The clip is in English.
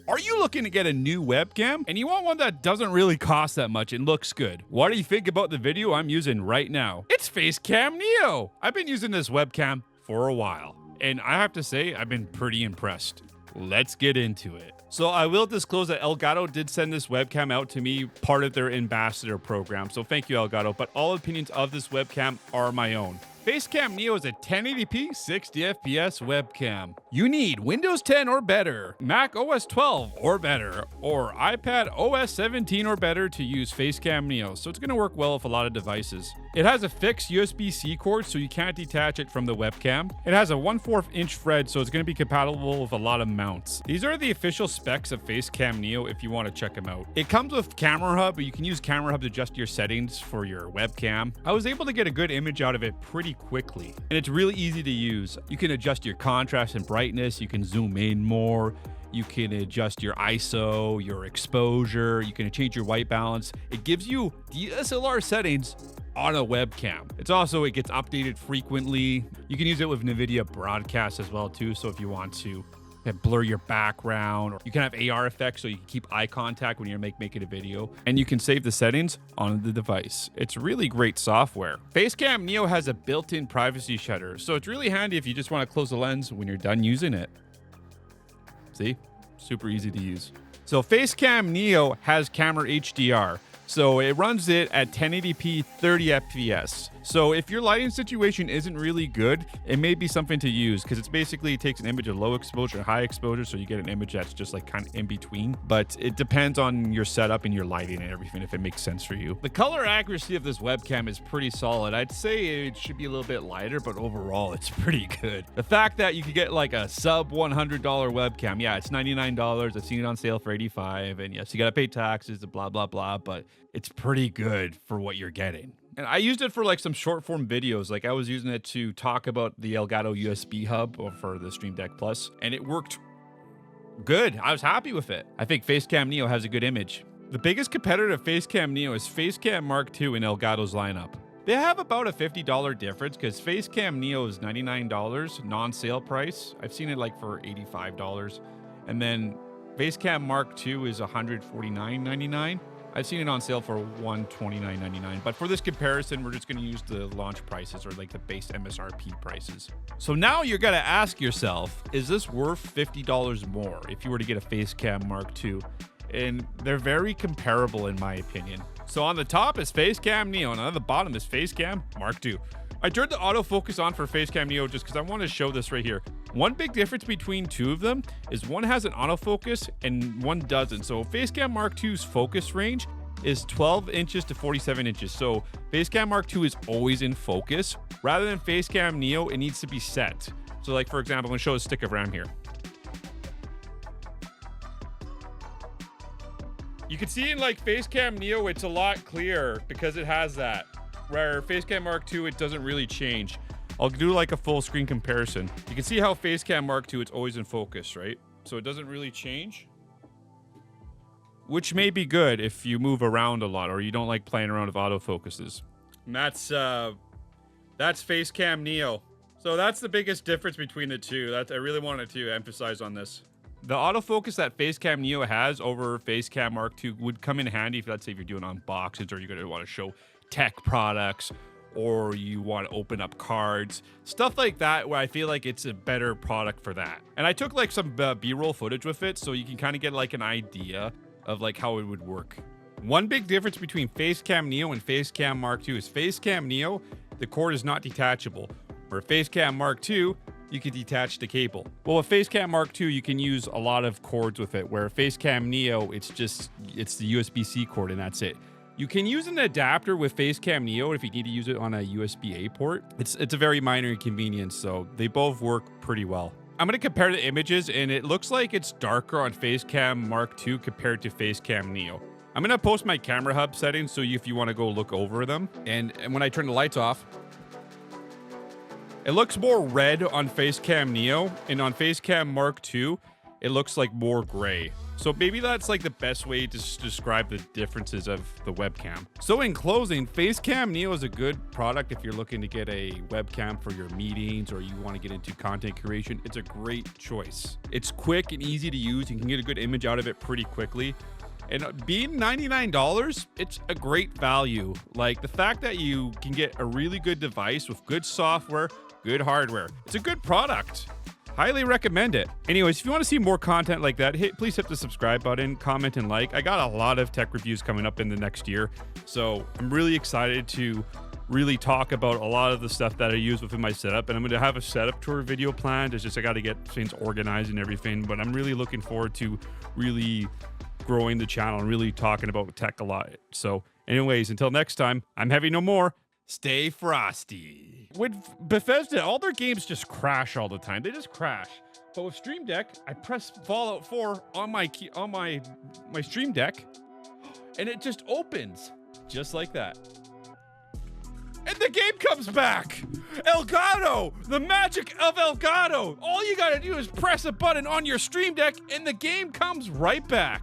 Are you looking to get a new webcam and you want one that doesn't really cost that much and looks good? What do you think about the video I'm using right now? It's Facecam Neo. I've been using this webcam for a while, and I have to say I've been pretty impressed. Let's get into it. So I will disclose that Elgato did send this webcam out to me, part of their ambassador program. So thank you, Elgato, but all opinions of this webcam are my own. Facecam Neo is a 1080p 60 FPS webcam. You need Windows 10 or better, Mac OS 12 or better, or iPad OS 17 or better to use Facecam Neo, so it's going to work well with a lot of devices. It has a fixed USB-C cord, so you can't detach it from the webcam. It has a 1/4 inch Fred, so it's going to be compatible with a lot of mounts. These are the official specs of Facecam Neo if you want to check them out. It comes with Camera Hub, but you can use Camera Hub to adjust your settings for your webcam. I was able to get a good image out of it pretty quickly, and it's really easy to use. You can adjust your contrast and brightness, you can zoom in more, you can adjust your ISO, your exposure, you can change your white balance. It gives you DSLR settings on a webcam. It gets updated frequently. You can use it with NVIDIA Broadcast as well too, so if you want to blur your background, or you can have AR effects so you can keep eye contact when you're making a video, and you can save the settings on the device. It's really great software. Facecam Neo has a built-in privacy shutter, so it's really handy if you just want to close the lens when you're done using it. See? Super easy to use. So Facecam Neo has camera HDR. So it runs it at 1080p 30 FPS. So if your lighting situation isn't really good, it may be something to use, because it basically takes an image of low exposure, high exposure, so you get an image that's just like kind of in between. But it depends on your setup and your lighting and everything, if it makes sense for you. The color accuracy of this webcam is pretty solid. I'd say it should be a little bit lighter, but overall it's pretty good. The fact that you could get like a sub $100 webcam, yeah, it's $99. I've seen it on sale for $85, and yes, you gotta pay taxes and blah blah blah, but it's pretty good for what you're getting. And I used it for like some short form videos. Like I was using it to talk about the Elgato USB hub for the Stream Deck Plus, and it worked good. I was happy with it. I think Facecam Neo has a good image. The biggest competitor to Facecam Neo is Facecam Mark II in Elgato's lineup. They have about a $50 difference, because Facecam Neo is $99 non-sale price. I've seen it like for $85. And then Facecam Mark II is $149.99. I've seen it on sale for $129.99, but for this comparison, we're just going to use the launch prices, or like the base MSRP prices. So now you're going to ask yourself, is this worth $50 more if you were to get a Facecam Mark II? And they're very comparable in my opinion. So on the top is Facecam Neo, and on the bottom is Facecam Mark II. I turned the autofocus on for Facecam Neo just because I want to show this right here. One big difference between two of them is one has an autofocus and one doesn't. So Facecam Mark II's focus range is 12 inches to 47 inches. So Facecam Mark II is always in focus. Rather than Facecam Neo, it needs to be set. So like, for example, I'm going to show a stick of RAM here. You can see in like Facecam Neo, it's a lot clearer because it has that. Where Facecam Mark II, it doesn't really change. I'll do like a full screen comparison. You can see how Facecam Mark II, it's always in focus, right? So it doesn't really change, which may be good if you move around a lot or you don't like playing around with autofocuses. And that's Facecam Neo. So that's the biggest difference between the two. I really wanted to emphasize on this. The autofocus that Facecam Neo has over Facecam Mark II would come in handy if, let's say, if you're doing unboxings, or you're going to want to show tech products, or you want to open up cards, stuff like that, where I feel like it's a better product for that. And I took like some B-roll footage with it, so you can kind of get like an idea of like how it would work. One big difference between Facecam Neo and Facecam Mark II is Facecam Neo, the cord is not detachable. For Facecam Mark II, you can detach the cable. Well, with Facecam Mark II, you can use a lot of cords with it, where Facecam Neo, it's the USB-C cord and that's it. You can use an adapter with Facecam Neo if you need to use it on a USB-A port. It's a very minor inconvenience, so they both work pretty well. I'm going to compare the images, and it looks like it's darker on Facecam Mark II compared to Facecam Neo. I'm going to post my camera hub settings so if you want to go look over them. And when I turn the lights off, it looks more red on Facecam Neo, and on Facecam Mark II, it looks like more gray. So maybe that's like the best way to describe the differences of the webcam. So in closing, Facecam Neo is a good product if you're looking to get a webcam for your meetings or you want to get into content creation. It's a great choice. It's quick and easy to use. You can get a good image out of it pretty quickly. And being $99, it's a great value. Like the fact that you can get a really good device with good software, good hardware. It's a good product. Highly recommend it. Anyways, if you want to see more content like that, please hit the subscribe button, comment, and like. I got a lot of tech reviews coming up in the next year, so I'm really excited to really talk about a lot of the stuff that I use within my setup, and I'm going to have a setup tour video planned. It's just I got to get things organized and everything, but I'm really looking forward to really growing the channel and really talking about tech a lot. So anyways, until next time, I'm Heavy No More. Stay frosty. With Bethesda, all their games just crash all the time. They just crash. But with Stream Deck, I press Fallout 4 on my Stream Deck, and it just opens just like that. And the game comes back. Elgato, the magic of Elgato. All you gotta do is press a button on your Stream Deck, and the game comes right back.